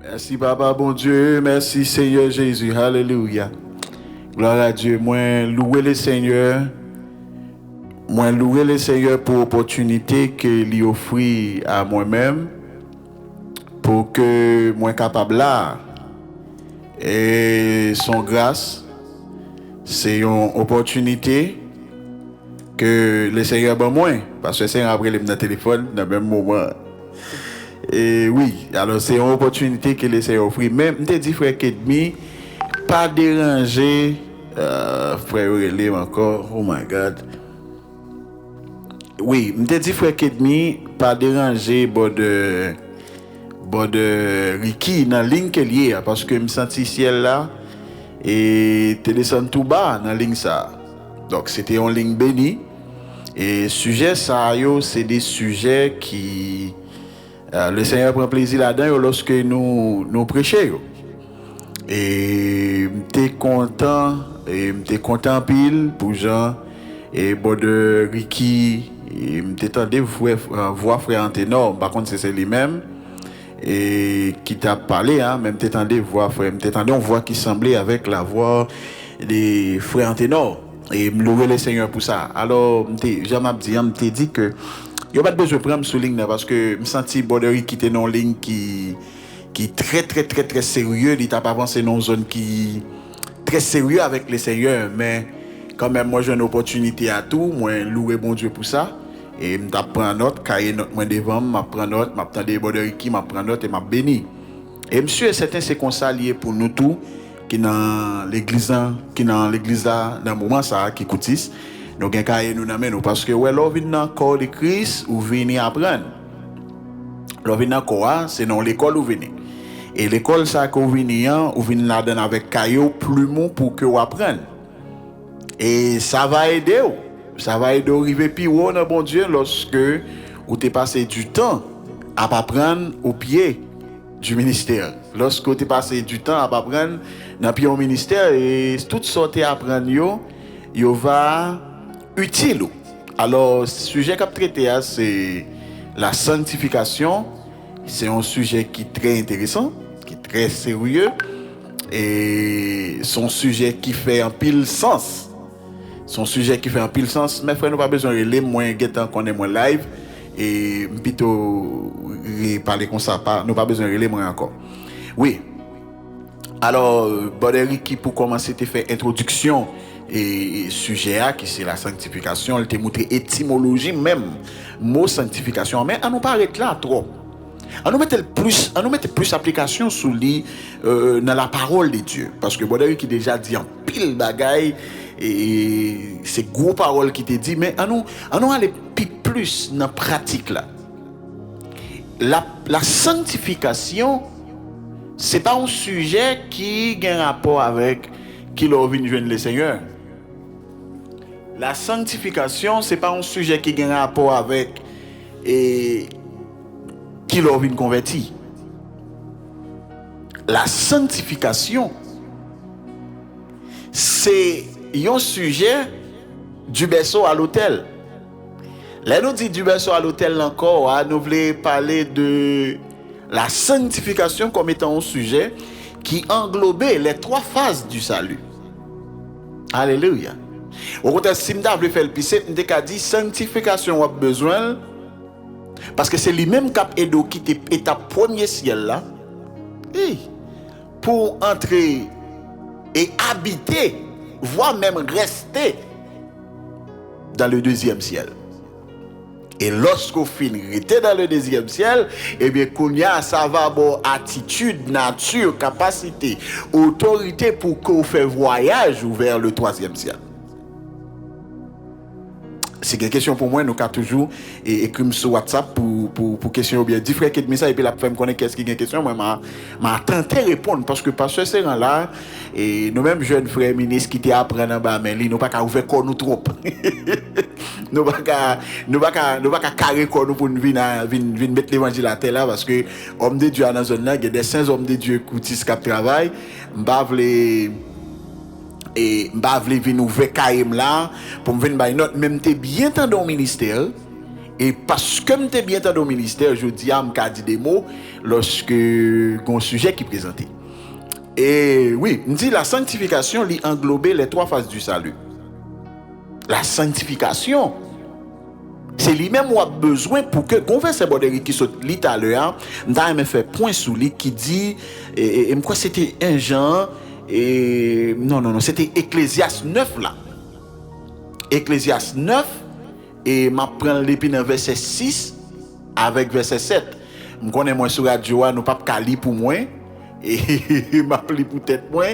Merci Papa, bon Dieu, merci Seigneur Jésus, alléluia. Gloire à Dieu, moi louer le Seigneur, pour l'opportunité que lui offre à moi-même, pour que moi capable là, et son grâce, c'est une opportunité que le Seigneur a moi, parce que le Seigneur après le téléphone dans le même moment. Et oui, alors c'est une opportunité que le Seigneur offre. Même, je te dis, frère Kedmi, pas déranger, frère Relé encore, oh my God. Oui, je te dis, frère Kedmi, pas déranger, de Ricky dans la ligne qu'elle y est, parce que je me sens ciel là, et tu descends tout bas dans la ligne ça. Donc c'était une ligne bénie. Et sujet ça, c'est des sujets qui. Le Seigneur prend plaisir là-dedans lorsque nous prêchons. Et j'étais content pile pour Jean et de Ricky. Et j'étais entendu voir frère Anténor, par contre c'est lui-même et qui t'a parlé, hein, même t'étais entendu voir frère, on voit qui semblait avec la voix des frères Anténor. Et me louer le Seigneur pour ça. Alors, j'ai dit que il n'y a pas de besoin de prendre sur ligne parce que je me sens Borderie qui était dans une ligne qui très sérieux. Il t'a pas avancé dans une zone qui très sérieux avec le Seigneur. Mais quand même, moi j'ai une opportunité à tout. Moi, louer bon Dieu pour ça. Et je prends note, cahier note moi devant, je prends note, je prends des Borderie qui, je prends note et je bénis. Et monsieur, certain, c'est qu'on s'allie pour nous tous qui dans l'église là, dans le moment ça, qui coûtisse. Nous avons parce que ouais, l'on vient dans le corps de Christ ou venir apprendre. L'on vient dans le corps, c'est dans l'école où venez. Et l'école ça qu'on vient là-dedans avec caillou, plumeau pour que vous appreniez. Et ça va aider. Ça va aider à arriver plus haut dans bon Dieu lorsque vous avez passé du temps à apprendre au pied du ministère. Lorsque vous avez passé du temps à apprendre dans le pied au ministère et toutes sortes d'apprendre, yo va utile. Alors, le sujet qu'on traité, c'est la sanctification. C'est un sujet qui est très intéressant, qui est très sérieux. Et son sujet qui fait un pile sens. Mes frères, nous pas besoin de les moins guettant qu'on est moins live. Et plutôt parler comme ça, nous pas besoin de les moins encore. Oui. Alors, Boderi qui pour commencer te fait introduction et sujet à qui c'est la sanctification, elle t'a montré étymologie même mot sanctification, mais on nous pas arrêter là trop. On nous mettre plus application sous lui dans la parole de Dieu parce que Boderi qui déjà dit en pile bagaille et c'est gros paroles qui te dit mais on nous aller plus dans pratique là. La sanctification c'est pas un sujet qui a un rapport avec qui l'a vu joindre le Seigneur. La sanctification, c'est pas un sujet qui a un rapport avec qui l'a vu converti. La sanctification, c'est un sujet du berceau à l'autel. Là, nous dit du berceau à l'autel encore, nous voulons parler de la sanctification comme étant un sujet qui englobait les trois phases du salut. Alléluia. Au contraire, si je veux faire le pisser, je dis dit sanctification a besoin parce que c'est lui-même qui a aidé qui était étape premier ciel là pour entrer et habiter, voire même rester dans le deuxième ciel. Et lorsqu'on finit dans le deuxième ciel, eh bien, qu'on y a ça va bon attitude, nature, capacité, autorité pour qu'on fait voyage vers le troisième ciel. C'est une question pour moi, nous avons toujours écrit sur WhatsApp pour question ou bien dit frère Kedmi ça et puis la femme connaît qu'est-ce qui est une question, moi m'a tenté répondre parce que pasteur c'est là et nous mêmes jeunes frères ministres qui t'apprennent en bas mais nous pas qu'à ouvrir corps nous trop. Nous pas qu'à carrer corps nous pour venir mettre l'évangile à terre là parce que homme de Dieu dans zone là, il y a des saints hommes de Dieu qui travaillent, et m'ba vle venir ouvrir caïm là pour me venir ba note même t'es bien temps dans le ministère Et parce que m'étais bien dans le ministère, je dis à m'ka dit des mots lorsque un sujet qui présentait. Et oui, me dit la sanctification lui englober les 3 phases du salut. La sanctification, c'est lui-même qui a besoin pour que qu'on verset Boderi qui saute lit à l'heure, m'ta fait point sous lui qui dit et quoi c'était un Jean et non, c'était Ecclésiaste 9 là. Ecclésiaste 9 et m'a prend l'épi dans verset 6 avec verset 7. Je connais moi sur radio, nous pas cali pour moi et m'a pli pour tête moi,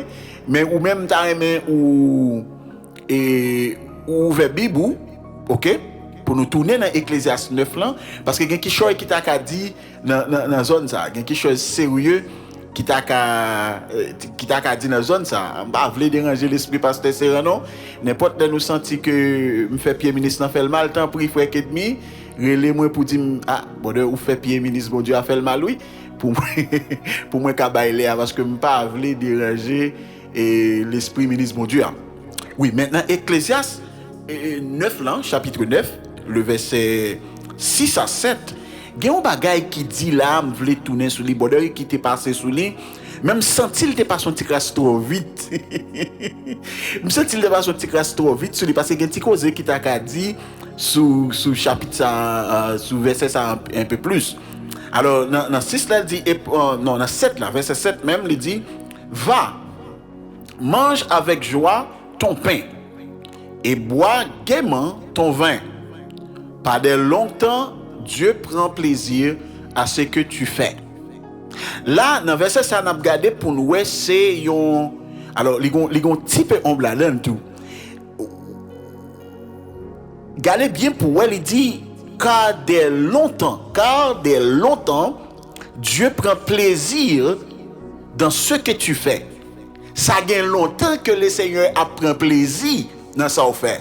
mais ou même ta aimé ou ouvert Bible, OK? Pour nous tourner dans Ecclésiaste 9 là parce que il y a quelque chose qui t'a dit dans zone ça, il y a quelque chose sérieux qui t'a dit dans zone ça, pas vle déranger l'esprit pasteur Serrano, n'importe de nous senti que me fait pied ministre fait le mal, tant pris frère Kedmi, relé moi pour dire bon ou fait pied ministre bon Dieu a fait le mal oui pour moi ka bailler parce que me pas vle déranger et l'esprit ministre bon Dieu. Oui, maintenant Ecclésiaste 9 là, chapitre 9, le verset 6 à 7. Il y a un bagay qui dit là, je voulais tourner sur les bords qui t'est passé sous lui. Même senti il t'est passé un petit crasse trop vite. Même senti il t'est passé un petit crasse trop vite sur lui parce que il y a un petit cause qui t'a dit sous chapitre ça, sous verset ça un peu plus. Alors dans 6 là il dit non dans 7 là, verset 7 même il dit va mange avec joie ton pain et bois gaiement ton vin. Pas de longtemps Dieu prend plaisir à ce que tu fais. Là, dans le verset, ça n'a pas regardé pour nous, c'est un. Alors, il y a un type ombre là tout. Regardez bien pour vous, il dit, car dès longtemps, Dieu prend plaisir dans ce que tu fais. Ça gagne longtemps que le Seigneur a pris plaisir dans ce qu'on fait.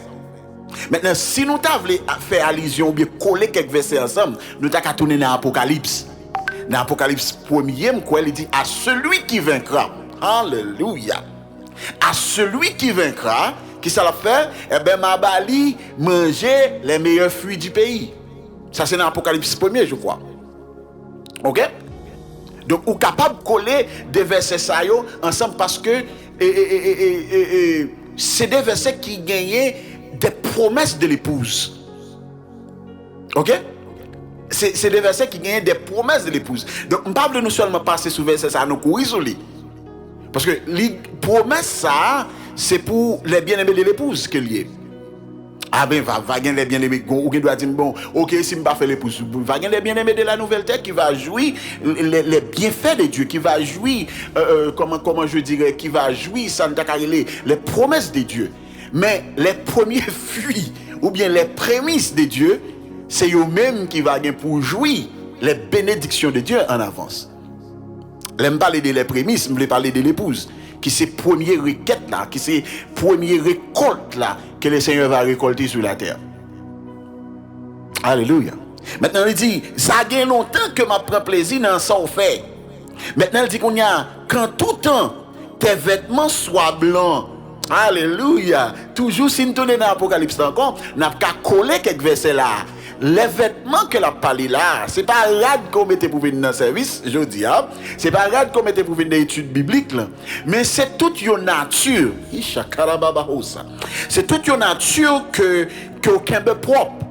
Maintenant, si nous t'avons fait allusion ou bien coller quelques versets ensemble, nous t'avons tourné dans l'Apocalypse. Dans l'Apocalypse 1er, il dit à celui qui vaincra. Alléluia. À celui qui vaincra, qui ça l'a fait? Eh bien, ma bali manger les meilleurs fruits du pays. Ça, c'est dans l'Apocalypse 1er, je crois. OK? Donc, vous êtes capable de coller des versets ça ensemble parce que c'est des versets qui gagnaient des promesses de l'épouse. OK? C'est des versets qui gagnent des promesses de l'épouse. Donc, on ne parle de nous seulement passer sous verset ça, nous courir sur lui. Parce que les promesses, ça, c'est pour les bien-aimés de l'épouse que lié. Ah ben, va gagner les bien-aimés, ou qui doit dire, bon, ok, si je ne pas faire l'épouse, va gagner les bien-aimés de la nouvelle terre qui va jouir les bienfaits de Dieu, qui va jouir, comment je dirais, qui va jouir, les promesses de Dieu. Mais les premiers fruits, ou bien les prémices de Dieu, c'est eux-mêmes qui vont gagner pour jouir les bénédictions de Dieu en avance. Je ne parle pas de les prémices, je veux parler de l'épouse, qui c'est première requête là, qui c'est première récolte là, que le Seigneur va récolter sur la terre. Alléluia. Maintenant, il dit, ça gagne longtemps que m'a pris plaisir dans ça au fait. Maintenant, il dit qu'on y a, quand tout temps, tes vêtements soient blancs. Alléluia. Toujours si nous tournons dans l'Apocalypse encore, nous avons qu'à coller quelques versets là. Les vêtements que la parlé là, c'est pas rad qu'on mettait pour venir dans le service, je dis, hein? C'est pas rad qu'on mettait pour venir dans l'étude biblique là, mais c'est toute une nature. C'est toute une nature que aucun peu propre.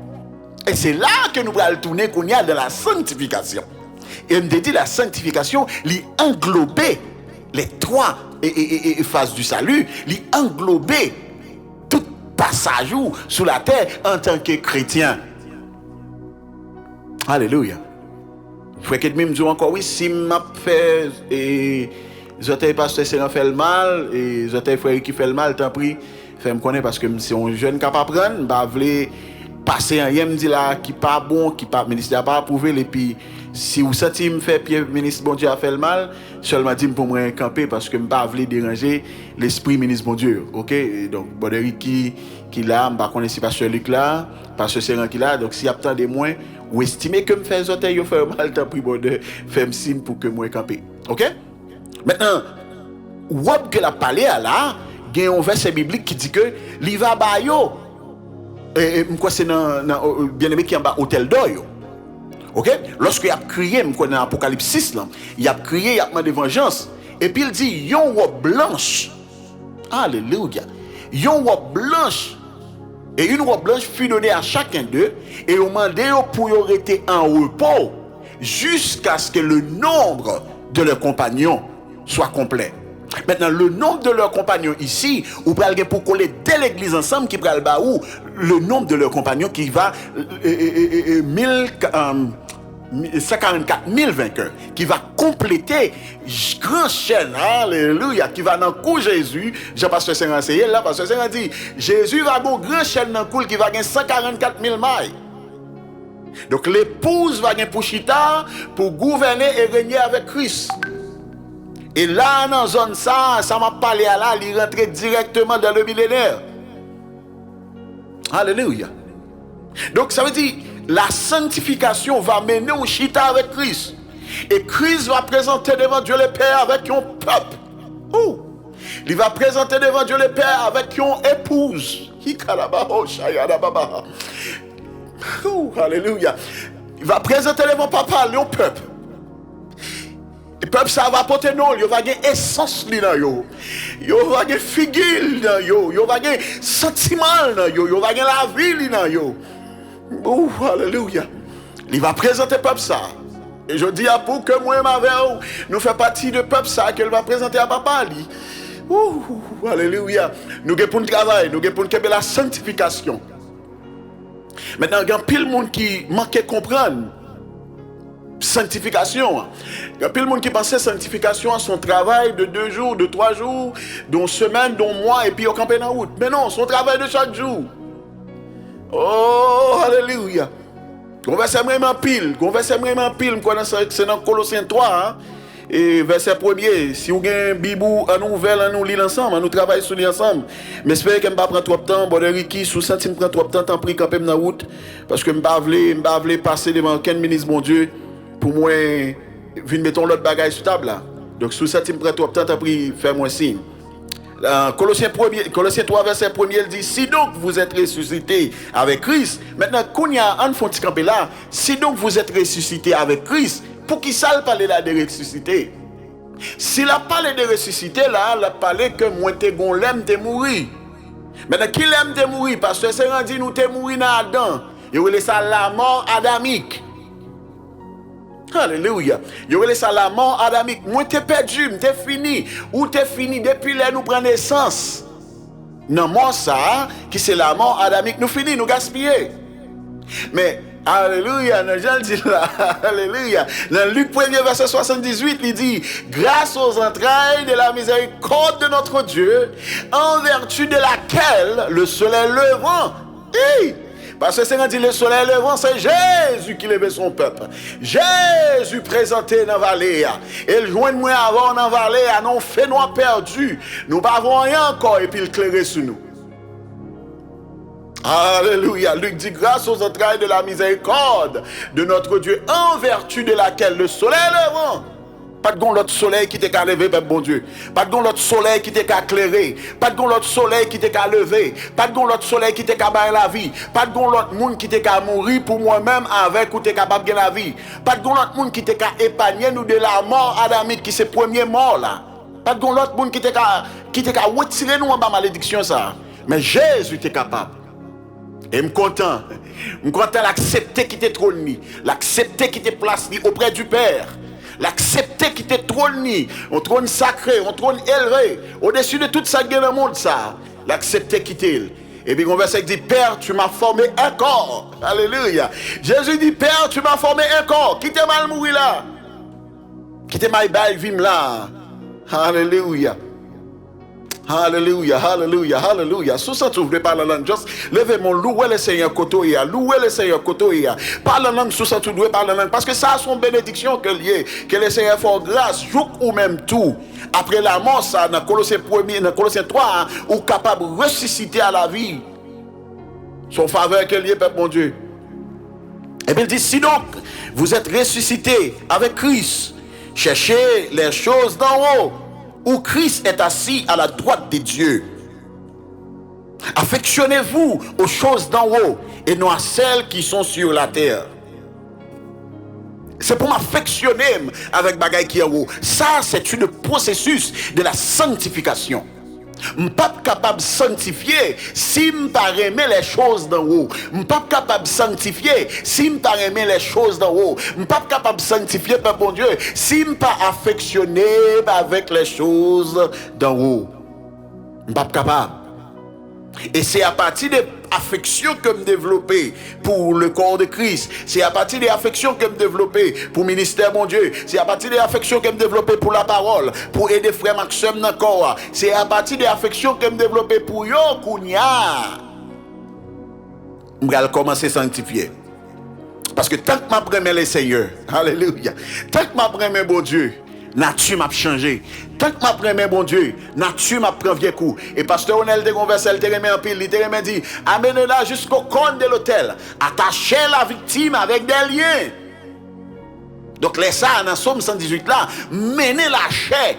Et c'est là que nous allons tourner qu'on y a de la sanctification. Et on me dit la sanctification, lui englober les 3 phases du salut, lui englober tout passage sous la terre en tant que chrétien. Alléluia. Frère Kedmi me dit encore oui, si m'a fait et j'étais pasteur c'est fait le mal et j'étais frère qui fait le mal, tant pis, fait me connaître parce que c'est un jeune capable prendre, bah vle passer un me dit là qui pas bon, qui pas ministère pas approuvé et puis si vous sentez me fait pied ministre bon Dieu a fait le mal, seulement dit pour moi camper parce que me pas vle déranger l'esprit ministre bon Dieu. OK? Donc Boderi qui là, m'pa connaît si pasteur Luc là, pasteur Seran qui là, donc si y a tant de moins ou estimer que me fait zoter yo faire mal tant pris bon de faire signe pour que moi camper. OK? Maintenant, wop que la parler là, il y a un verset biblique qui dit que li va ba yo Quoi c'est dans bien aimé qui en bas hôtel d'or. OK? Lorsque il a crié dans Apocalypse 6 là, il a crié, il a demandé vengeance et puis il dit yon robe blanche. Alléluia. Yon robe blanche. Et une robe blanche fut donnée à chacun d'eux et on demandé pour y rester en repos jusqu'à ce que le nombre de leurs compagnons soit complet. Maintenant, le nombre de leurs compagnons ici, ou pral pour coller dès l'église ensemble qui pral ba ou le nombre de leurs compagnons qui va 144 000 vainqueurs, qui va compléter grand chaîne, alléluia, qui va dans le cou Jésus. Jean-Pasteur Saint renseigné là, Pasteur Saint dit, Jésus va avoir grand chaîne dans le cou qui va gagner 144 000 mailles. Donc l'épouse va gagner pour chita, pour gouverner et régner avec Christ. Et là, dans la zone ça m'a parlé à là, il rentre directement dans le millénaire. Alléluia. Donc ça veut dire, la sanctification va mener au chita avec Christ. Et Christ va présenter devant Dieu le Père avec un peuple. Il va présenter devant Dieu le Père avec une épouse. Alléluia. Il va présenter devant papa un peuple. Le peuple ça va porter non, il va gagner essence dans yo. Il va gagner figure dans yo, il va gagner sentiment dans yo, il va gagner la vie dans yo. Alléluia. Il va présenter le peuple ça. Et je dis à pour que moi et ma mère nous fait partie de peuple ça qu'elle va présenter à papa lui. Alléluia. Nous avons pour le travail, nous avons pour la sanctification. Maintenant, il y a pile de monde qui manque de comprendre sanctification. Il y a pile de monde qui pensait sanctification à son travail de 2 jours, de 3 jours, d'une semaine, d'un mois, et puis au campé en route. Mais non, son travail de chaque jour. Oh, alléluia. On va vraiment pile, c'est dans Colossiens 3, et verset 1er. Si vous avez un bibou, à nous nouvelle, nous lire ensemble, nous travaillons sur lui ensemble. Mais j'espère que je ne vais pas prendre trop de temps, bon, Ricky, sous ça, si je prends trop de temps, tant pis, camper dans la route, parce que je ne vais pas passer devant aucun ministre, mon Dieu, pour moi, venir mettre l'autre bagage sur table là. Donc, sous ça, si je prends trop de temps, tant pis, fais-moi signe. Colossiens 3, verset 1er, il dit, si donc vous êtes ressuscité avec Christ, maintenant, quand il y a un fond de camper là, si donc vous êtes ressuscité avec Christ, pour qui ça parle là de ressuscité? S'il a parlé de ressuscité là, il a parlé que moi t'es gon l'aime t'es mourir. Maintenant, qui l'aime t'es mourir? Parce que c'est rendu nous t'es mourir dans Adam. Il y a ça la mort adamique. Alléluia. Il y a ça la mort adamique. Moi t'es perdu, t'es fini. Ou t'es fini depuis là nous prenons naissance. Non, moi ça, qui c'est la mort adamique, nous finissons, nous gaspiller. Mais alléluia, dans Jean dit là, alléluia. Dans Luc 1er verset 78, il dit, grâce aux entrailles de la miséricorde de notre Dieu, en vertu de laquelle le soleil levant, parce que c'est dit le soleil levant, c'est Jésus qui levait son peuple. Jésus présenté dans la vallée. Et le joint de moi avant dans la vallée, non fait noir perdu. Nous n'avons rien encore et puis il clairait sur nous. Alléluia. Luc dit grâce aux entrailles de la miséricorde de notre Dieu, en vertu de laquelle le soleil levant. Pas de l'autre soleil qui t'est qu'à lever, peuple bon Dieu. Pas de l'autre soleil qui t'est qu'à éclairer. Pas de l'autre soleil qui t'est qu'à lever. Pas de l'autre soleil qui t'est qu'à bailler la vie. Pas de l'autre monde qui t'est qu'à mourir pour moi-même avec ou t'es capable de gagner la vie. Pas de l'autre monde qui t'est qu'à épargner nous de la mort adamique qui c'est premier mort là. Pas de l'autre monde qui t'est qu'à retirer nous en bas malédiction ça. Mais Jésus t'est capable. Et je suis content d'accepter qui t'est trôné, l'accepter qui t'est placé auprès du Père. L'accepter qui t'est trôné, un trône sacré, un trône élevé, au-dessus de tout ça qui est dans le monde, ça. L'accepter qui t'est. Et puis, on va dire, Père, tu m'as formé un corps. Alléluia. Jésus dit, Père, tu m'as formé un corps. Qui t'est mal mourir là? Qui t'est mal vivre là? Alléluia. Alléluia, alléluia, alléluia. Sous ça, tu veux parler la langue. Juste levez mon louer le Seigneur Kotoya. Louer le Seigneur Kotoya. Parle la langue, sous ça, tu dois parler la langue. Parce que ça a son bénédiction que lié. Que le Seigneur fait grâce, joue ou même tout. Après la mort, ça, dans Colossiens 3, ou capable de ressusciter à la vie. Son faveur que lié, peuple mon Dieu. Et bien il dit, si donc vous êtes ressuscité avec Christ, cherchez les choses d'en haut, où Christ est assis à la droite de Dieu. Affectionnez-vous aux choses d'en haut et non à celles qui sont sur la terre. C'est pour m'affectionner avec bagaille qui est en haut. Ça, c'est un processus de la sanctification. Je ne suis pas capable de sanctifier si je ne pas aimer les choses d'en haut. Je ne suis pas capable de sanctifier si je ne pas aimer les choses d'en haut. Je ne suis pas capable de sanctifier, Père bon Dieu, si je ne pas affectionné avec les choses d'en haut. Je ne suis pas capable. Et c'est à partir des affections que me développer pour le corps de Christ. C'est à partir des affections que me développer pour le ministère, mon Dieu. C'est à partir des affections que me développer pour la parole, pour aider frère Maxime dans le corps. C'est à partir des affections que me développer pour yo kounya. Je vais commencer à sanctifier. Parce que tant que m'apprends le Seigneur, alléluia, tant que m'apprends bon Dieu, nature m'a changé. Tant que m'apprends bon Dieu, nature m'a pris vieux coup. Et pasteur Onel de converse, il te remet en pile, il te remet dit, amène-la jusqu'au compte de l'hôtel, attachez la victime avec des liens. Donc laissez ça dans Somme 118 là, menez la chair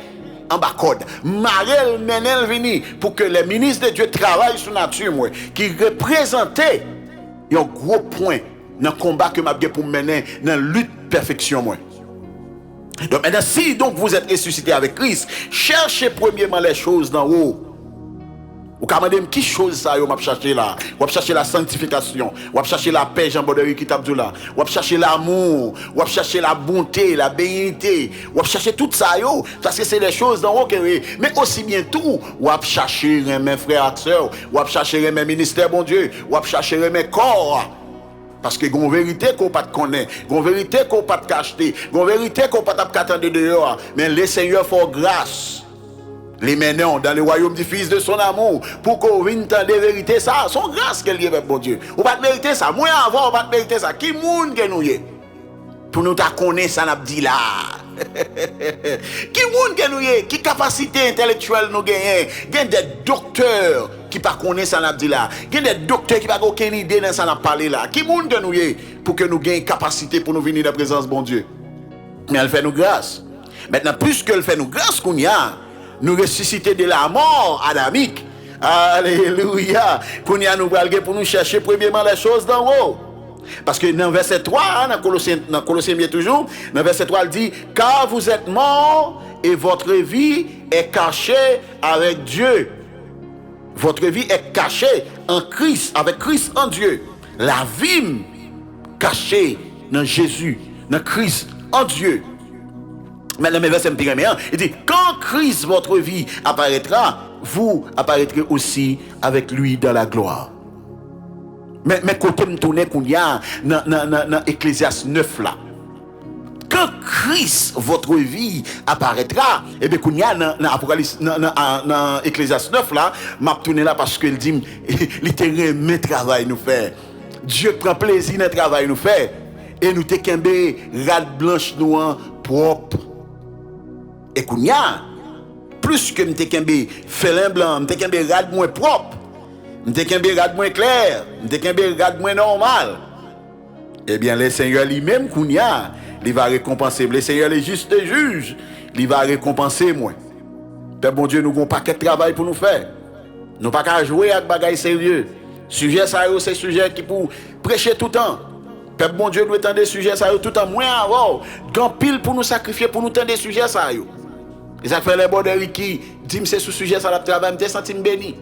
en bas code. Marel menel vini pour que les ministres de Dieu travaillent sur nature moi, qui représentait un gros point dans le combat que m'a pour mener dans la lutte perfection moi. Donc maintenant, si donc vous êtes ressuscité avec Christ, cherchez premièrement les choses d'en haut. Vous pouvez me dire qui chose ça vous chercher là? Vous chercher la sanctification, vous chercher la paix, Jean Baudry qui tape là. Vous chercher l'amour, vous chercher la bonté, la bénité, vous chercher tout ça yo, parce que c'est des choses d'en haut que mais aussi bien tout, vous chercher mes frères et sœurs, vous chercher mes ministères bon Dieu, vous chercher mes corps. Parce que gon vérité qu'on pas connaît, gon vérité qu'on pas cacheter, gon vérité qu'on pas attendre dehors, mais le Seigneur fait grâce. Les menons dans le royaume du Fils de son amour pour qu'on vienne entendre la vérité ça, son grâce qu'elle y avec bon Dieu. On pas mériter ça, moi avant on pas mériter ça. Qui monde que nous y pour nous ta connaître ça n'a dit là. Qui monde que nous y, qui capacité intellectuelle nous gagne, gagne des docteurs qui pas connaît ça n'a dit là. Gagne des docteurs qui pas aucune idée dans ça n'a parlé là. Qui monde que nous y pour que nous gagne capacité pour nous venir dans la présence bon Dieu. Mais elle fait nous grâce. Maintenant plus qu'elle fait nous grâce qu'on y a, nous ressusciter de la mort adamique. Alléluia. Qu'on y a nous pour nous chercher premièrement les choses d'en haut. Parce que dans verset 3, dans Colossiens toujours, dans verset 3, il dit, car vous êtes morts et votre vie est cachée avec Dieu. Votre vie est cachée en Christ, avec Christ en Dieu. La vie cachée dans Jésus, dans Christ en Dieu. Maintenant, verset 1, il dit, quand Christ, votre vie, apparaîtra, vous apparaîtrez aussi avec lui dans la gloire. Mais côté me tourner qu'on y a dans Ecclésiaste 9 là. Quand Christ, votre vie, apparaîtra, et bien qu'on y a dans Apocalypse, dans Ecclésiaste 9 là, m'a tourné là parce qu'il dit, littéralement, travail nous fait. Dieu prend plaisir dans le travail nous fait. Et nous te kembe rade blanche noire propre. Et qu'on y a, plus que nous te kembe félin blanc, nous te kembe rade moins propre. Nous te kembe rade moins clair, nous te kembe rade moins normal. Eh bien, le Seigneur lui-même, qu'on y a, il va récompenser. Le Seigneur est juste juge, il va récompenser moi. Père bon Dieu, nous avons un paquet de travail pour nous faire. Nous n'avons pas qu'à jouer avec des bagages sérieux. Sujet ça, c'est sujet qui pour prêcher tout le temps. Père bon Dieu, nous étendre des sujets ça tout le temps. Moins avant, grand pile pour nous sacrifier, pour nous tendre des sujets ça. Et ça fait les borderies qui disent c'est sous sujet ça, la travail, je me sens béni.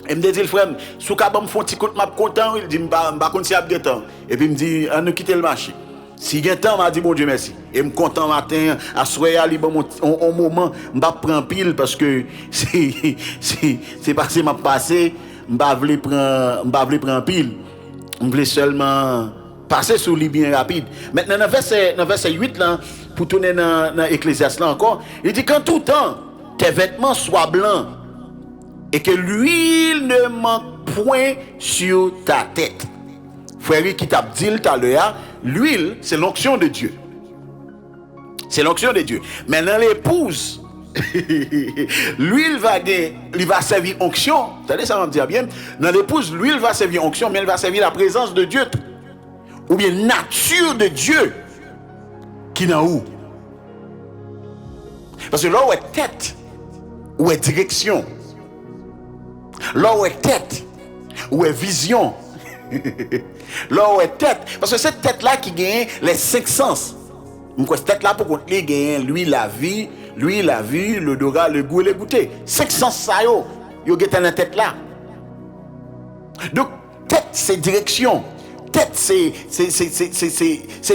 Et me dit, frère, sous cabam font petit coup de map content, il dit, m'ba konti si a bien temps. Et puis me dit, on nous quitter le marché. Si il y a temps, m'a dit, bon Dieu merci. Et me content matin, à soir, li bon un moment, m'ba prend pile parce que c'est passé m'a passé, m'ba vle prend pile. M'vle seulement passer sur lui bien rapide. Maintenant dans verset 8 là, pour tourner dans Ecclésiaste là encore, il dit quand tout temps tes vêtements soient blancs et que l'huile ne manque point sur ta tête. Frère qui t'a dit tout à l'heure, l'huile, c'est l'onction de Dieu. C'est l'onction de Dieu. Maintenant l'épouse, l'huile va servir onction. Vous savez, ça va me dire bien. Dans l'épouse, l'huile va servir onction, mais elle va servir la présence de Dieu. Ou bien nature de Dieu qui est en où. Parce que là où est tête, où est direction. Là où est tête, où est vision. Là où est tête. Parce que cette tête-là qui gagne les 5 sens. Donc cette tête-là pour qu'on les gagne, lui la vie, l'odorat, le goût et le goûter. 5 sens ça yo gagne dans la tête-là. Donc tête c'est direction. Tête c'est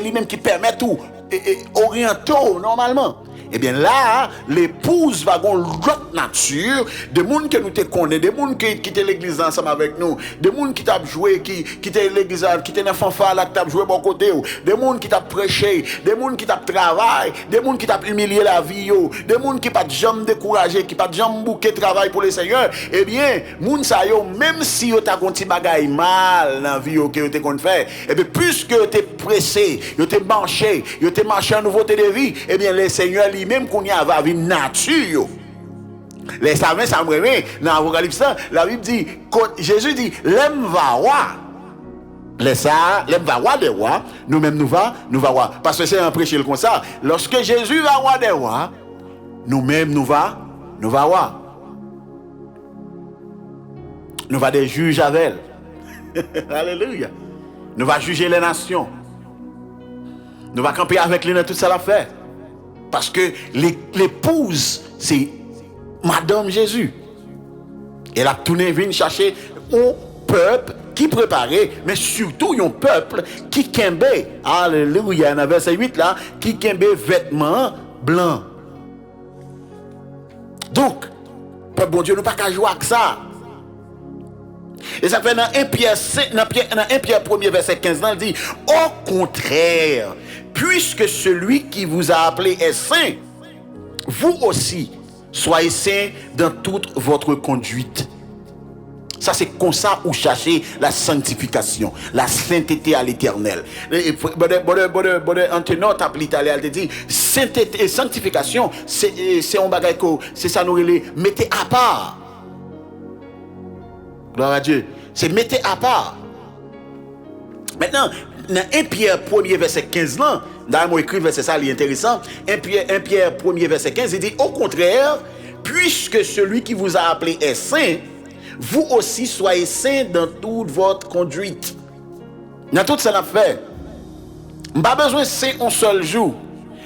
lui-même qui permet tout. Et orientaux normalement. Eh bien là, l'épouse va avoir l'autre nature, des gens que nous te connaissons, des gens qui quittent l'église ensemble avec nous, des gens qui t'ont joué, qui quittent l'église, qui t'ont fanfare là, qui t'ont joué bon côté, des gens qui t'ont prêché, des gens qui t'ont travaillé, des gens qui t'ont humilié la vie, des gens qui pas jamais découragé, qui pas jamais bouqué travail pour le Seigneur. Eh bien, moun sa yo, même si yo t'a gonti bagay mal dans la vie que yo te kon fait, eh bien puisque yo te pressé, yo te marché en nouveauté de vie, eh bien le Seigneur lui-même qu'on y a va une nature. Les savants ça me dans Apocalypse la Bible dit Jésus dit l'aime va roi. Les ça l'aime va roi des rois, nous-mêmes nous va roi parce que c'est un prêcher comme ça. Lorsque Jésus va roi des rois, nous-mêmes nous va roi. Nous va des juges avec elle. Alléluia. Nous va juger les nations. Nous va camper avec lui dans tout ça l'affaire. Parce que l'épouse, c'est Madame Jésus. Elle a tourné, vient chercher un peuple qui préparait, mais surtout un peuple qui kembe. Alléluia. Dans le verset 8 là, qui kembe vêtements blancs. Donc, peuple bon Dieu, nous pas qu'à jouer avec ça. Et ça fait dans 1 Pierre 1er verset 15, il dit, au contraire, puisque celui qui vous a appelé est saint, vous aussi soyez saints dans toute votre conduite. Ça c'est comme ça où chercher la sanctification, la sainteté à l'éternel. Antenor t'appelle l'italien, il dit sainteté et sanctification, c'est un bagage que c'est ça nous les mettez à part. Gloire à Dieu. C'est mettez à part. Maintenant, dans 1 Pierre 1er verset 15 là, dans mon écrit verset ça, il est intéressant. 1 Pierre 1er verset 15, il dit au contraire, puisque celui qui vous a appelé est saint, vous aussi soyez saints dans toute votre conduite. Dans tout ça l'affaire. Je n'ai pas besoin de saint un seul jour.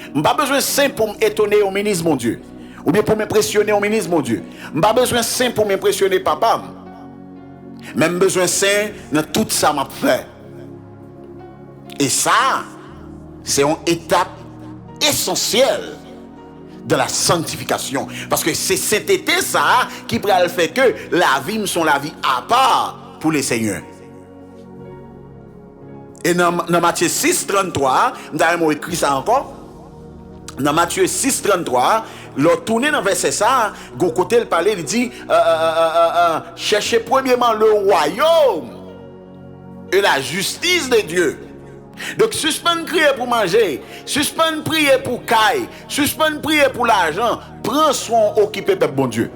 Je n'ai pas besoin de saint pour m'étonner au ministre, mon Dieu. Ou bien pour m'impressionner au ministre, mon Dieu. Je n'ai pas besoin de saint pour m'impressionner papa. Même besoin saint dans tout ça m'a fait. Et ça, c'est une étape essentielle de la sanctification. Parce que c'est sainteté ça qui pourrait le faire que la vie sont la vie à part pour les seigneurs. Et dans Matthieu 6, 33, nous avons écrit ça encore. Dans Matthieu 6, 33, l'autre tourné dans verset ça, go côté le parler, il dit cherchez premièrement le royaume et la justice de Dieu. Donc suspendre prier pour manger, suspendre prier pour caille, suspendre prier pour l'argent, prends soin occupé peuple bon Dieu.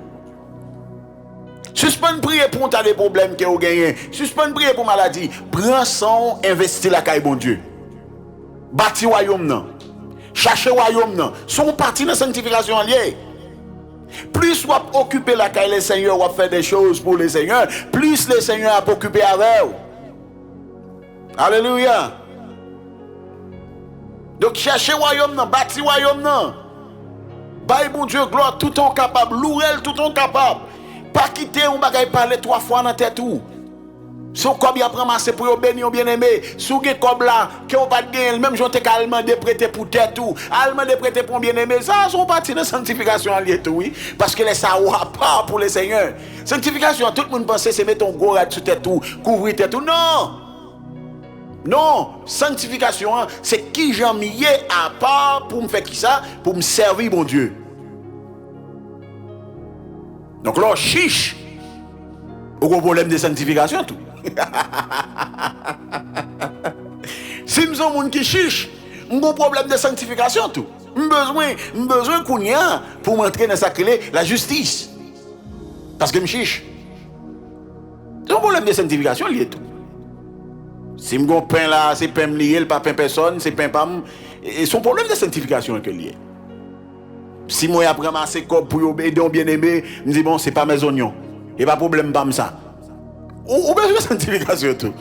Suspendre prier pour tas de problèmes que vous gagnez, suspendre prier pour maladie, prends soin investir la caille bon Dieu. Bâti royaume non. Chercher royaume non. Son parti dans sanctification liée. Plus vous occupez la caille les seigneurs, vous faire des choses pour les seigneurs, plus les seigneurs a occupé avec vous. Alléluia. Donc chercher royaume non, bâti royaume non. Bail bon Dieu gloire tout en capable, louer tout en capable. Pas quitter un bagay parler 3 fois dans tête tout. Son cob y a ramassé pour yo béni bien aimé, sou gen cob là que on pas gagner même jonte calmement de prêter pour tête tout, allemand de prêter pour bien aimé, ça sont partie de sanctification lié tout oui, parce que les ça pas pour les seigneurs. Sanctification tout le monde pense c'est mettre ton gros rat sur tête tout, couvrir tête tout. Non. Non, sanctification c'est qui j'en mis à part pour me faire qui ça, pour me servir mon Dieu. Donc là chiche. Au gros problème de sanctification tout. Si nous sommes gens qui chiche, un gros problème de sanctification tout. Besoin qu'on y a pour m'entrer dans sacré la justice. Parce que me chiche. C'est un problème de sanctification lié tout. Si mon pain là, c'est pain lié, le pas pain personne, c'est pain pas et son problème de sanctification que lié. Si moi après ramasser corps pour aider un bien-aimé, me dit bon, c'est pas mes oignons. Et pas problème pas ça. Ou besoin de sanctification tout.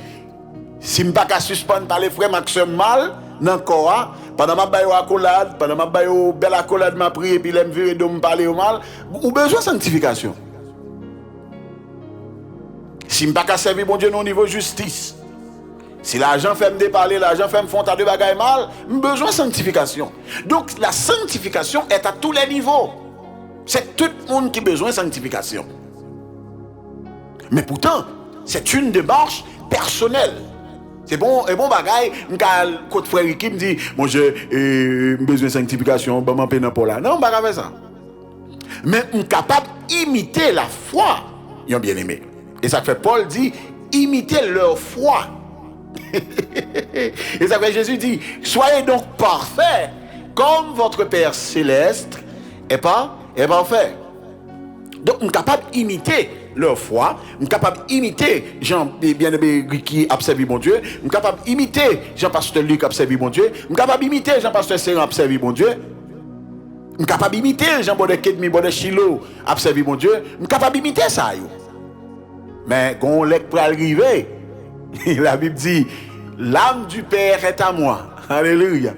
Si je ne pas suspendre par les frères Maxime mal dans le corps, pendant ma baille accolade, pendant ma baille belle accolade m'a prié puis l'aime virer de me parler au mal, ou besoin de sanctification. Si je ne pas servir bon Dieu au niveau justice. Si l'argent fait me déparler, l'argent fait me font de bagaille mal, j'ai besoin de sanctification. Donc la sanctification est à tous les niveaux. C'est tout le monde qui a besoin de sanctification. Mais pourtant, c'est une démarche personnelle. C'est bon, et bon bagaille, quand frère Ricky me dit, bon, j'ai besoin de sanctification, je m'en peine pour là. Non, je ne vais pas faire ça. Mais je suis capable d'imiter la foi. Ils ont bien aimé. Et ça fait Paul dit, imitez leur foi. Et ça fait Jésus dit, soyez donc parfaits, comme votre Père céleste est parfait. Donc, on est capable d'imiter leur foi, on est capable d'imiter Jean bien-aimé qui a servi mon Dieu, on est capable d'imiter Jean-Pasteur Luc qui a servi mon Dieu, on est capable d'imiter Jean-Pasteur Séran qui a servi mon Dieu, on est capable d'imiter Jean-Bode Kedmi, Bode Chilo qui a servi mon Dieu, on est capable d'imiter ça. Mais quand on est pour arriver, la Bible dit, l'âme du Père est à moi. Alléluia.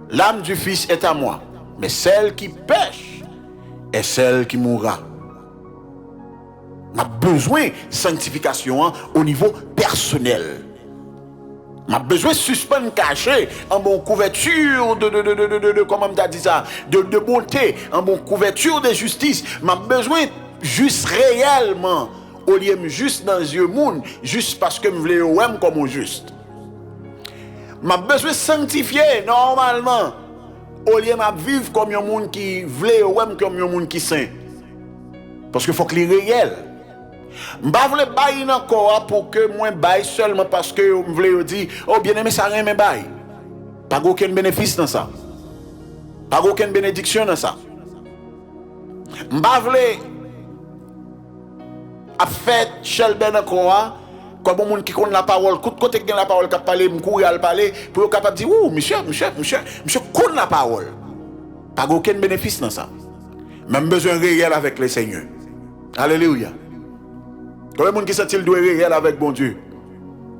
L'âme du Fils est à moi. Mais celle qui pêche est celle qui mourra. On a besoin de sanctification au niveau personnel. On a besoin de suspendre caché en bon couverture de comment on a dit ça, de bonté, en bon couverture de justice. On a besoin juste réellement, au lieu de juste dans les yeux monde, juste parce que je voulais ouem comme un juste. On a besoin de sanctifier normalement, au lieu de vivre comme un monde qui voulait ouem comme un monde qui saint. Parce qu'il faut que les réel. Je ne veux pas bailler encore pour que moi baille seulement parce que je voulais dire, oh bien aimé, ça rien mais baille. Pas aucun bénéfice dans ça. Pas aucune bénédiction dans ça. Je ne veux pas faire Shelben encore comme un monde qui connaît la parole, côté qui a la parole qui a parlé, me courir à parler pour être capable de dire, oh monsieur connaît la parole. Pas aucun bénéfice dans ça. Même besoin réel avec le Seigneur. Alléluia. Comme le monde qui sent-il doit réel avec bon Dieu.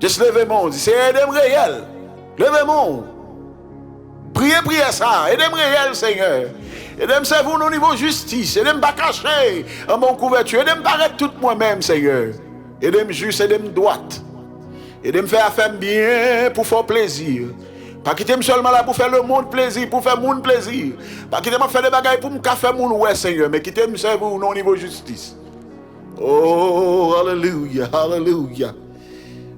Juste levez-moi, c'est aidez-moi réel. Levez-moi. Priez ça, aidez-moi réel, Seigneur. Aidez-moi servir au niveau justice, aidez-moi pas cacher en mon couverture, aidez-moi paraître tout moi-même, Seigneur. Aidez-moi juste, aidez-moi droite. Aidez-moi faire affaire bien pour faire plaisir. Pas quitter seulement là pour faire le monde plaisir, pour faire monde plaisir. Pas quitter faire des bagailles pour me faire monde ouais, Seigneur, mais quitter me servir au niveau justice. Oh, hallelujah, hallelujah.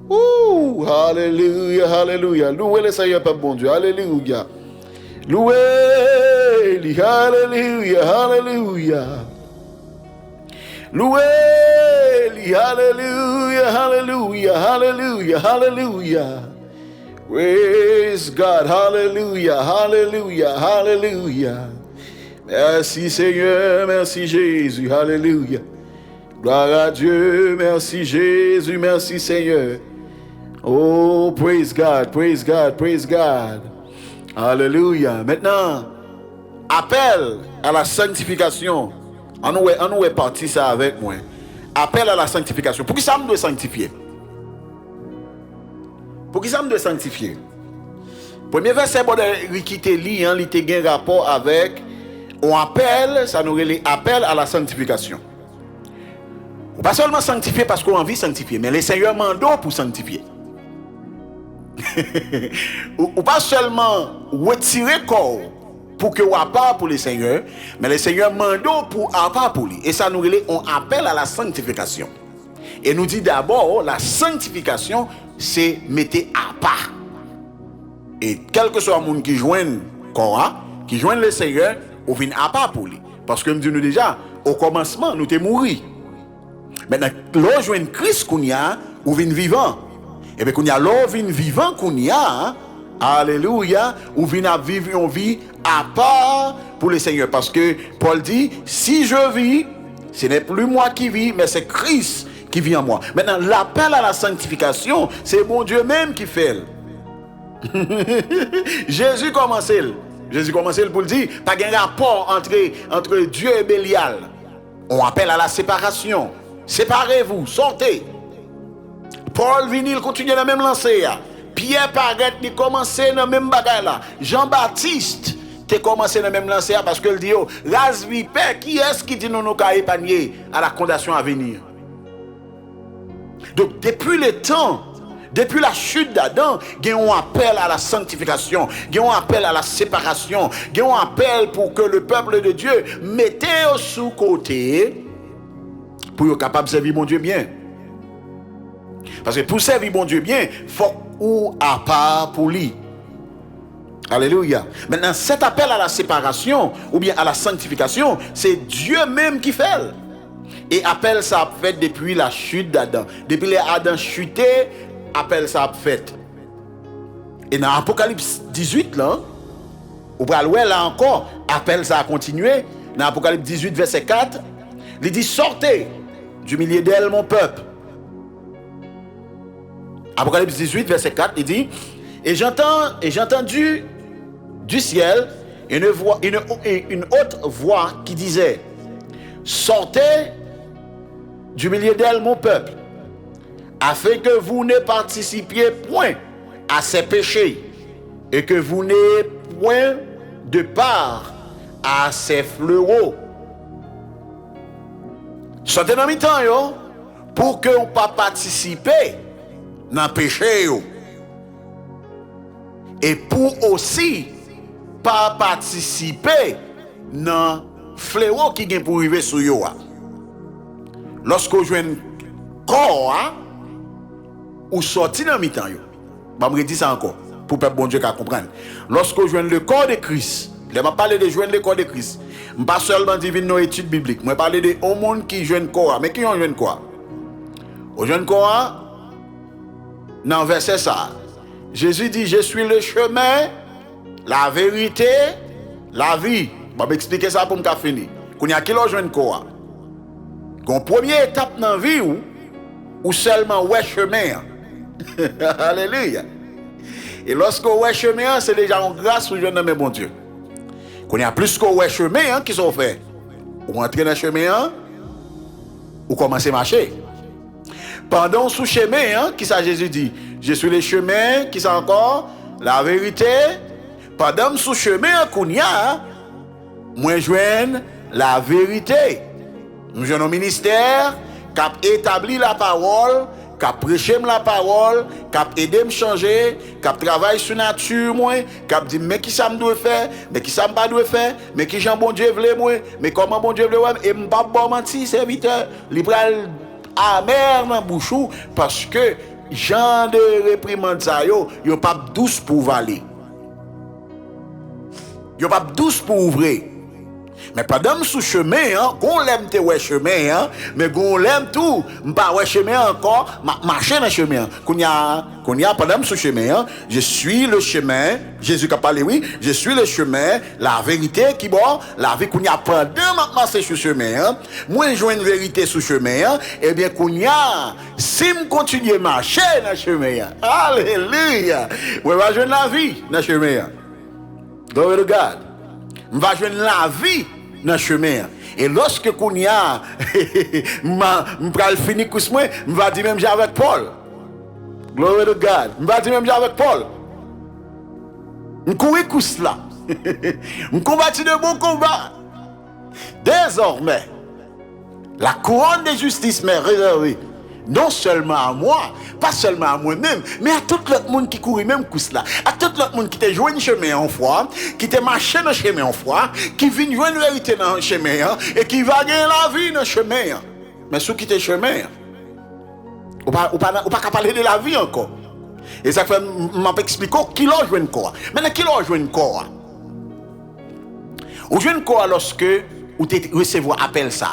Ouh, hallelujah, hallelujah. Louez le Seigneur, Père bon Dieu, hallelujah. Louez-le, hallelujah, hallelujah. Louez-le, hallelujah, hallelujah, hallelujah, hallelujah. Praise God, hallelujah, hallelujah, hallelujah. Merci Seigneur, merci Jésus, hallelujah. Gloire à Dieu, merci Jésus, merci Seigneur. Oh, praise God, praise God, praise God. Alléluia. Maintenant, appel à la sanctification. On nous est parti ça avec moi. Appel à la sanctification. Pour qui ça me doit sanctifier? Pour qui ça me doit sanctifier? Premier verset, qui te lit, il te gagne rapport avec, on appelle, ça nous relie appel à la sanctification. Pas seulement sanctifier parce qu'on a envie de sanctifier, mais le Seigneur mando pour sanctifier. Ou pas seulement retirer corps pour que vous pas pour le Seigneur, mais le Seigneur mando pour pas pour lui. Et ça nous relie, on appelle à la sanctification. Et nous dit d'abord, la sanctification, c'est mettre à part. Et quel que soit le monde qui joigne corps, qui joigne le Seigneur, on vient à part pour lui. Parce que nous disons déjà, au commencement, nous sommes morts. Maintenant, l'on joue Christ qu'on y a, ou vient vivant. Et bien, qu'on y a l'on vient vivant qu'on y a, alléluia, ou vient à vivre une vie à part pour le Seigneur. Parce que Paul dit, si je vis, ce n'est plus moi qui vis, mais c'est Christ qui vit en moi. Maintenant, l'appel à la sanctification, c'est bon Dieu même qui fait. Jésus commençait pour le dire, pas de rapport entre Dieu et Bélial. On appelle à la séparation. séparez-vous, sortez. Paul vinil continue dans la même lancée. Pierre paraît, il commence dans la même bagaille là. Jean-Baptiste, tu commencé dans la même lancée parce que le dit, Razvi Père, qui est-ce qui dit nous nous épargner à la condamnation à venir? Donc, depuis le temps, depuis la chute d'Adam, il y a un appel à la sanctification, il y a un appel à la séparation, il y a un appel pour que le peuple de Dieu mette sous côté pour être capable de servir mon Dieu bien. Parce que pour servir mon Dieu bien, il faut ou à part pour lui. Alléluia. Maintenant, cet appel à la séparation ou bien à la sanctification, c'est Dieu même qui fait. Et appel ça a fait depuis la chute d'Adam. Depuis les Adam chuté, appel ça a fait. Et dans Apocalypse 18 là, ou là encore, appel ça a continué. Dans Apocalypse 18 verset 4, il dit sortez du milieu d'elle mon peuple. Apocalypse 18 verset 4, il dit et j'ai entendu du ciel une autre voix qui disait sortez du milieu d'elle mon peuple, afin que vous ne participiez point à ses péchés et que vous n'ayez point de part à ses fléaux. Sortez dans le temps yo pour que vous ne pas participer dans le péché yo. Et pour aussi pas participer dans le fléau qui vient pour arriver sur yo. Lorsque vous jouez un corps, ou sorti dans le temps, je vais dire ça encore, pour que le bon Dieu comprenne. Lorsque vous jouez le corps de Christ, je vais parler de jouer le corps de Christ. Je ne pas seulement dire nos études bibliques, je vais parler de au monde qui joue un corps. Mais qui joue un corps? Au jeune corps, dans le verset ça, Jésus dit, je suis le chemin, la vérité, la vie. Je vais expliquer ça pour me finir. Quand il y a qui joue un corps? Une première étape dans la vie ou seulement ouais chemin. Alléluia. Et lorsque ouais chemin, c'est déjà en grâce ou je nomme bon Dieu. Quand il y a plus que ouais chemin qui sont faits, ou entrer dans le chemin, ou commencer à marcher. Pendant sous chemin, qui ça Jésus dit, je suis le chemin, qui ça encore, la vérité. Pendant sous chemin, qu'on y a, moi joindre la vérité. Nous avons un ministère qui a établi la parole, qui a prêché la parole, qui a aidé à me changer, qui a travaillé sur la nature, qui a dit mais qui ça me doit faire, mais qui ça me pas doit faire, mais qui Jean bon Dieu veut moi, mais comment bon Dieu veut moi, et me pas bon mentir serviteur, libéral amer dans bouchou parce que Jean de réprimande ça yo pas douce pour valer. Yo pas douce pour ouvrir. Mais pendant sous chemin, on l'aime te ouais chemin, mais on l'aime tout, pas ouais chemin encore, marcher dans le chemin. Qu'on y a pendant sous chemin, je suis le chemin, Jésus a parlé oui, je suis le chemin, la vérité qui bon, la vie qu'on y a pendant marcher sur chemin, moi je vois une vérité sous chemin, et bien qu'on y a si me continue à marcher dans le chemin. Alléluia. On va jouer la vie dans le chemin. Glory to God. On va jouer la vie dans le chemin. Et lorsque qu'on y a, je vais finir avec moi, je vais dire même avec Paul. Glory to God. Je vais dire même avec Paul. Je cours avec cela. Je combattu de bon combat. Désormais, la couronne de justice m'est réservée. Non seulement à moi, pas seulement à moi-même, mais à tout le monde qui courait même coup cela, à tout le monde qui t'a joué un chemin en foi, qui t'a marché dans le chemin en foi, qui vient jouer une vérité dans le chemin et qui va gagner la vie dans le chemin. Mais ceux qui t'a chemin, ou pas parler de la vie encore. Et ça fait m'a expliquer qui l'a joué encore. Maintenant qui l'a joué encore. Ou joué encore lorsque ou tu recevoir appel ça.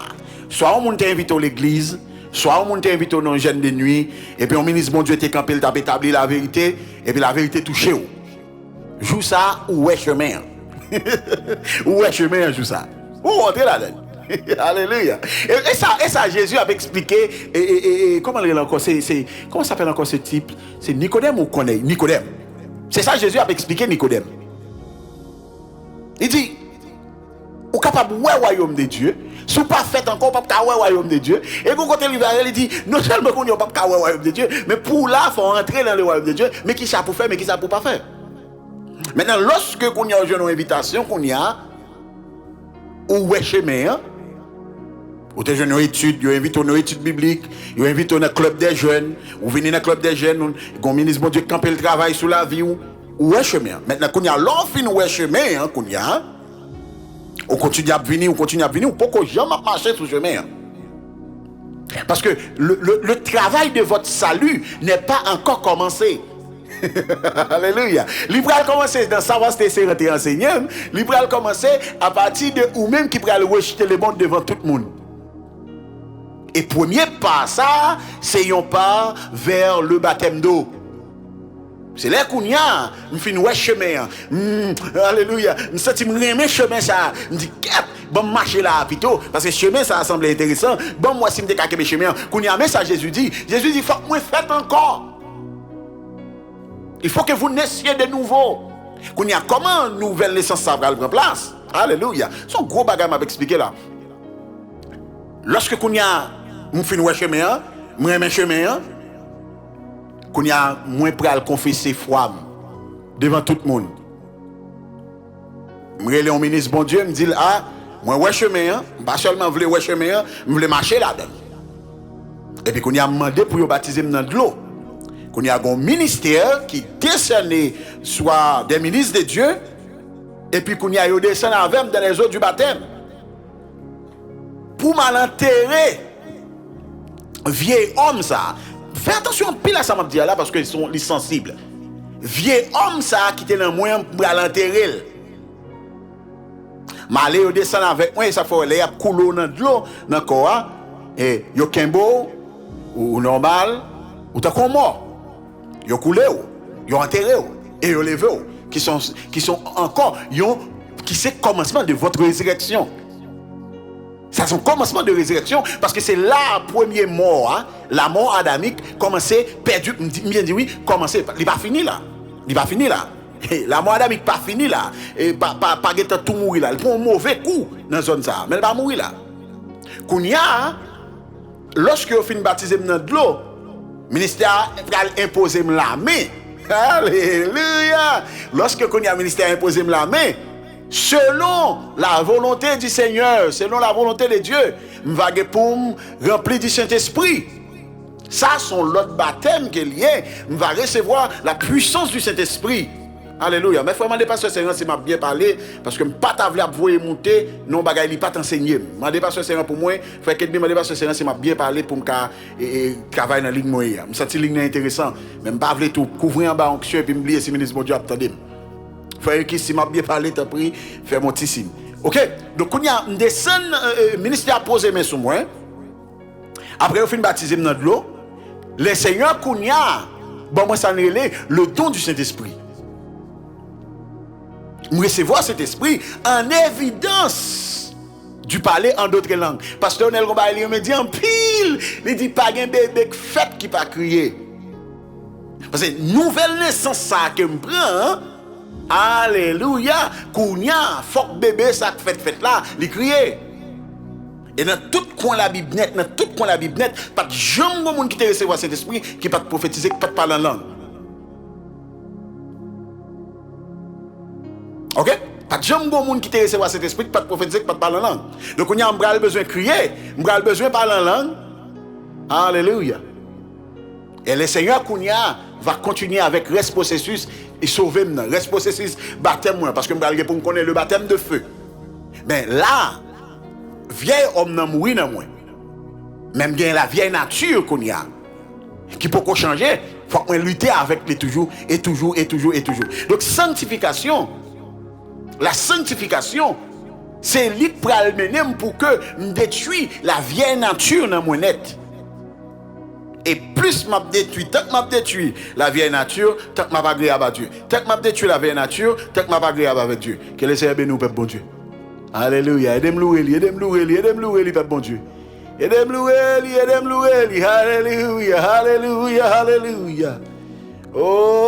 Soit on monte invité à l'église, soit on monte invité dans une jeune de nuit, et puis on ministre bon Dieu t'es campé, il t'a établi la vérité, et puis la vérité touche ou. Joue ça ou est chemin. Ou est chemin joue ça. Ou entrez là-dedans. Alléluia. Et ça Jésus avait expliqué et comment il encore comment s'appelle encore ce type? C'est Nicodème ou connaît Nicodème. C'est ça Jésus avait expliqué Nicodème. Il dit ou capable ouais royaume de Dieu, si vous pas fait encore pas ouais royaume de Dieu, et quand côté il dit non seulement qu'on n'y a pas ouais royaume de Dieu, mais pour là faut entrer dans le royaume de Dieu, mais qui ça pour faire, mais qui ça pour pas faire. Maintenant lorsque qu'on y a une invitation qu'on y a ou ouais chemin, hein, ou des jeunes études, ils invitent aux études bibliques, ils invitent au club des jeunes, ou venez dans le club des jeunes, le ministre bon Dieu camper le travail sur la vie ou est chemin. Maintenant qu'on y a l'enfin ou est chemin, hein, qu'on y a, on continue à venir, ou pourquoi jamais marcher sur le chemin. Hein. Parce que le travail de votre salut n'est pas encore commencé. Alléluia. L'Ibral commencer dans savoir si c'est enseigné, l'Ibral commencer à partir de ou même qui pourra le rejeter le monde devant tout le monde. Et premier pas ça, c'est un pas vers le baptême d'eau. C'est là qu'on y a, me fin ouais chemin. Alléluia. Me senti me aimer chemin ça. Me dit bon marcher là plutôt parce que chemin ça semble intéressant. Bon moi si me décaquer mes chemin, qu'on y a mais ça Jésus dit faut que moi faites encore. Il faut que vous naissiez de nouveau. Qu'on y a comment nouvelle naissance ça va prendre place. Alléluia. Son gros bagage m'a expliqué là. Lorsque qu'on y a me fin ouais chemin, me aimer chemin, qu'on y a moins prêt à confesser foi devant tout le monde. Je relève au ministre bon Dieu, me dit moi ouais chemin, pas seulement voulais ouais chemin, je voulais marcher là-dedans. Et puis qu'on y a demandé pour baptiser dans de l'eau. Qu'on y a un ministère qui décerné soit des ministres de Dieu et puis qu'on y a descendu avec dans les eaux du baptême. Pour m'enterrer vieil homme ça. Fais attention pile à ça m'a dit là parce qu'ils sont sensibles. Vieux homme ça qui était dans moyen pour l'enterrer. Malé au descend avec moi ça faut les a couler dans de l'eau dans corps et yo kembo ou normal ou ta comme mort. Yo coulé yo enterré et yo levé qui sont encore qui c'est commencement de votre résurrection. Ça c'est un commencement de résurrection parce que c'est la première mort, hein? La mort adamique commencé perdu, bien dit oui, commencé, il pas fini là. Il pas fini là. La mort adamique pas fini là et pas tout mourir là. Il prend un mauvais coup dans zone ça, mais il va mourir là. Kounya lorsque vous fin baptiser dans de l'eau, ministère va imposer la main. Alléluia. Lorsque kounya ministère imposer la main selon la volonté du Seigneur, selon la volonté de Dieu, m'vague pour remplir du Saint-Esprit. Ça, sont l'autre baptême qui est lié. Va recevoir la puissance du Saint-Esprit. Alléluia. Mais vraiment, les pasteurs Seigneur, c'est m'a bien parlé, parce que pas t'avouer à vous monter, non bagaille li pas t'enseigner. M'a des pasteurs Seigneur pour moi, fait que bien des pasteurs Seigneur, c'est m'a bien parlé pour me travailler dans ligne moi. Me senti ligne intéressant, même pas vle tout couvrir en bas onction et puis m'oublier si ministre bon Dieu attendez. Frère qui si m'a bien parlé t'as pris, faire mon petit signe. OK? Donc on y a descend ministère a posé main sur moi. Après on fin baptiser dans de l'eau. Le Seigneur qu'on y a bon moi ça le don du Saint-Esprit. Nous recevoir cet esprit en évidence du parler en d'autres langues. Pasteur Nel Gombaïli me dit en pile, il dit pas un bébé fait qui pas crier. Parce que nouvelle naissance ça que me prend, alléluia, kounya, faut bébé ça fait là, il crier. Et dans tout coin la Bible net, pas de jamais monde qui te recevoir cet esprit qui pas prophétiser, qui pas parler en langue. OK? Pas de jamais monde qui te recevoir cet esprit qui pas prophétiser, qui pas parler en langue. Donc on y a besoin de crier, on a besoin de parler en langue. Alléluia. Et le Seigneur Kounia va continuer avec reste processus et sauver maintenant. Reste processus baptême parce que je pour me connaître le baptême de feu. Mais là, vieil homme n'a mouru dans moi. Même bien la vieille nature qu'on y a qui peut changer, faut qu'on lutter avec les toujours. Donc sanctification, la sanctification, c'est lui pour amener pour que me détruire la vieille nature dans mon net. Et plus m'a détruit, tant que m'a détruit la vieille nature, tant que m'a pas agréable à Dieu. Tant que m'a détruit la vieille nature, tant que m'a pas agréable avec Dieu. Que le Seigneur bénisse nous, bon Dieu. Alléluia. Aidez-moi louer, peuple bon Dieu. Aidez-moi louer, alléluia. Oh.